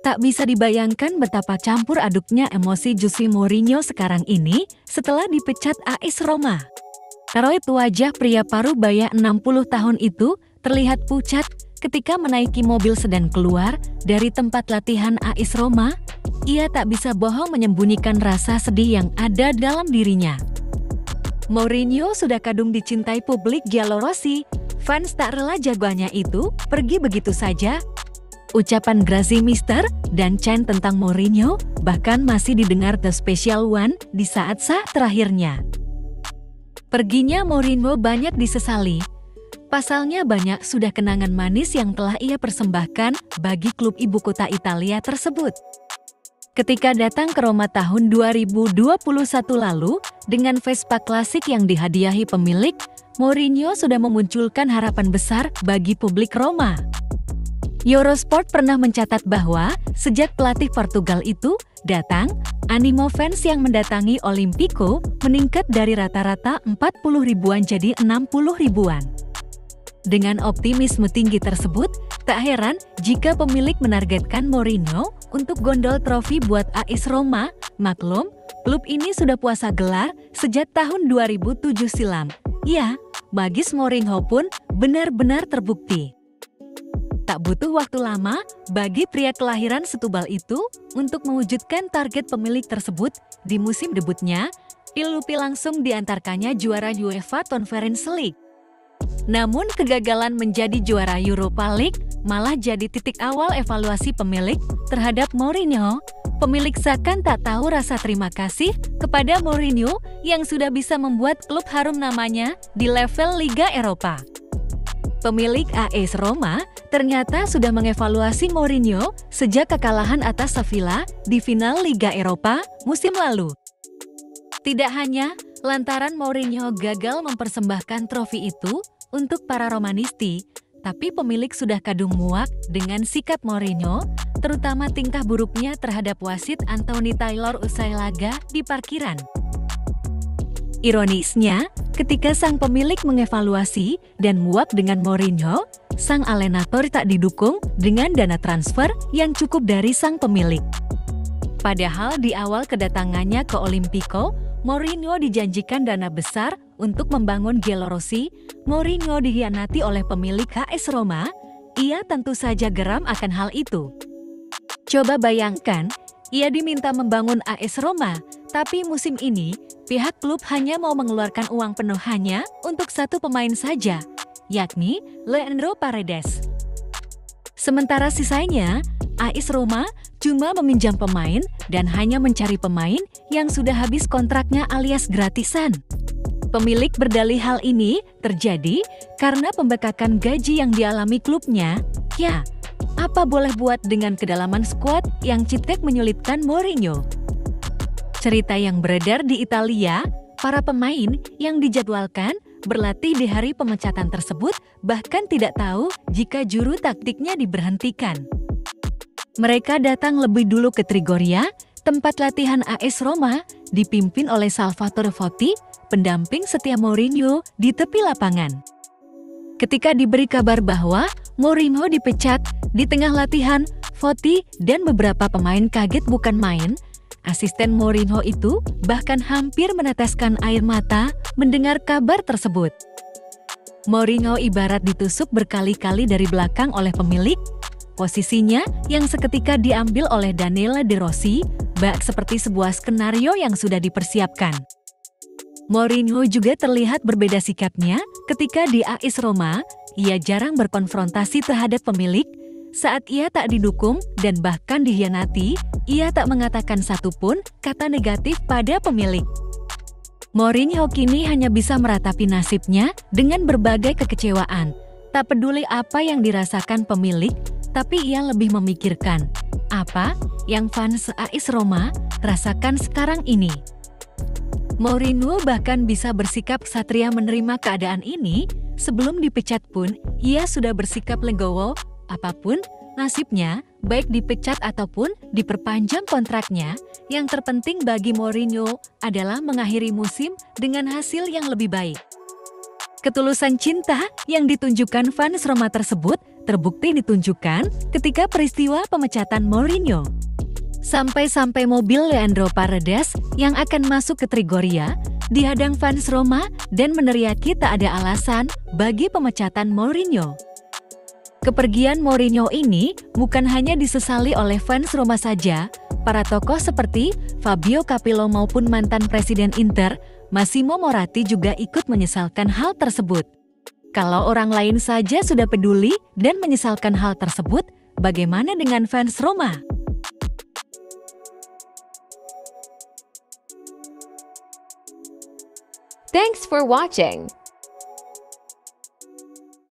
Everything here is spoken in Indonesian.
Tak bisa dibayangkan betapa campur aduknya emosi Jose Mourinho sekarang ini setelah dipecat AS Roma. Raut wajah pria parubaya 60 tahun itu terlihat pucat ketika menaiki mobil sedan keluar dari tempat latihan AS Roma. Ia tak bisa bohong menyembunyikan rasa sedih yang ada dalam dirinya. Mourinho sudah kadung dicintai publik Giallorossi. Fans tak rela jagoannya itu pergi begitu saja. Ucapan Grazie Mister dan chant tentang Mourinho bahkan masih didengar The Special One di saat-saat terakhirnya. Perginya Mourinho banyak disesali. Pasalnya banyak sudah kenangan manis yang telah ia persembahkan bagi klub ibu kota Italia tersebut. Ketika datang ke Roma tahun 2021 lalu, dengan Vespa klasik yang dihadiahi pemilik, Mourinho sudah memunculkan harapan besar bagi publik Roma. Eurosport pernah mencatat bahwa sejak pelatih Portugal itu datang, animo fans yang mendatangi Olimpico meningkat dari rata-rata 40 ribuan jadi 60 ribuan. Dengan optimisme tinggi tersebut, tak heran jika pemilik menargetkan Mourinho untuk gondol trofi buat AS Roma. Maklum, klub ini sudah puasa gelar sejak tahun 2007 silam. Ya, magis Mourinho pun benar-benar terbukti. Tak butuh waktu lama bagi pria kelahiran Setubal itu untuk mewujudkan target pemilik tersebut. Di musim debutnya, Il Lupi langsung diantarkannya juara UEFA Conference League. Namun kegagalan menjadi juara Europa League malah jadi titik awal evaluasi pemilik terhadap Mourinho. Pemilik seakan tak tahu rasa terima kasih kepada Mourinho yang sudah bisa membuat klub harum namanya di level Liga Eropa. Pemilik AS Roma ternyata sudah mengevaluasi Mourinho sejak kekalahan atas Sevilla di final Liga Eropa musim lalu. Tidak hanya lantaran Mourinho gagal mempersembahkan trofi itu untuk para Romanisti, tapi pemilik sudah kadung muak dengan sikap Mourinho, terutama tingkah buruknya terhadap wasit Anthony Taylor usai laga di parkiran. Ironisnya, ketika sang pemilik mengevaluasi dan muak dengan Mourinho, sang alenator tak didukung dengan dana transfer yang cukup dari sang pemilik. Padahal di awal kedatangannya ke Olimpico, Mourinho dijanjikan dana besar untuk membangun Giallorossi. Mourinho dikhianati oleh pemilik AS Roma. Ia tentu saja geram akan hal itu. Coba bayangkan, ia diminta membangun AS Roma, tapi musim ini pihak klub hanya mau mengeluarkan uang penuh hanya untuk satu pemain saja, yakni Leandro Paredes. Sementara sisanya, AS Roma cuma meminjam pemain dan hanya mencari pemain yang sudah habis kontraknya alias gratisan. Pemilik berdalih hal ini terjadi karena pembekakan gaji yang dialami klubnya. Ya, apa boleh buat dengan kedalaman skuad yang citek menyulitkan Mourinho. Cerita yang beredar di Italia, para pemain yang dijadwalkan berlatih di hari pemecatan tersebut bahkan tidak tahu jika juru taktiknya diberhentikan. Mereka datang lebih dulu ke Trigoria, tempat latihan AS Roma, dipimpin oleh Salvatore Totti, pendamping setia Mourinho di tepi lapangan. Ketika diberi kabar bahwa Mourinho dipecat di tengah latihan, Totti dan beberapa pemain kaget bukan main. Asisten Mourinho itu bahkan hampir meneteskan air mata mendengar kabar tersebut. Mourinho ibarat ditusuk berkali-kali dari belakang oleh pemilik. Posisinya yang seketika diambil oleh Daniele De Rossi, bak seperti sebuah skenario yang sudah dipersiapkan. Mourinho juga terlihat berbeda sikapnya ketika di AS Roma. Ia jarang berkonfrontasi terhadap pemilik. Saat ia tak didukung dan bahkan dikhianati, ia tak mengatakan satupun kata negatif pada pemilik. Mourinho kini hanya bisa meratapi nasibnya dengan berbagai kekecewaan. Tak peduli apa yang dirasakan pemilik, tapi ia lebih memikirkan apa yang fans AS Roma rasakan sekarang ini. Mourinho bahkan bisa bersikap ksatria menerima keadaan ini. Sebelum dipecat pun, ia sudah bersikap legowo. Apapun nasibnya, baik dipecat ataupun diperpanjang kontraknya, yang terpenting bagi Mourinho adalah mengakhiri musim dengan hasil yang lebih baik. Ketulusan cinta yang ditunjukkan fans Roma tersebut terbukti ditunjukkan ketika peristiwa pemecatan Mourinho. Sampai-sampai mobil Leandro Paredes yang akan masuk ke Trigoria dihadang fans Roma dan meneriaki tak ada alasan bagi pemecatan Mourinho. Kepergian Mourinho ini bukan hanya disesali oleh fans Roma saja, para tokoh seperti Fabio Capello maupun mantan Presiden Inter, Massimo Moratti juga ikut menyesalkan hal tersebut. Kalau orang lain saja sudah peduli dan menyesalkan hal tersebut, bagaimana dengan fans Roma? Thanks for watching.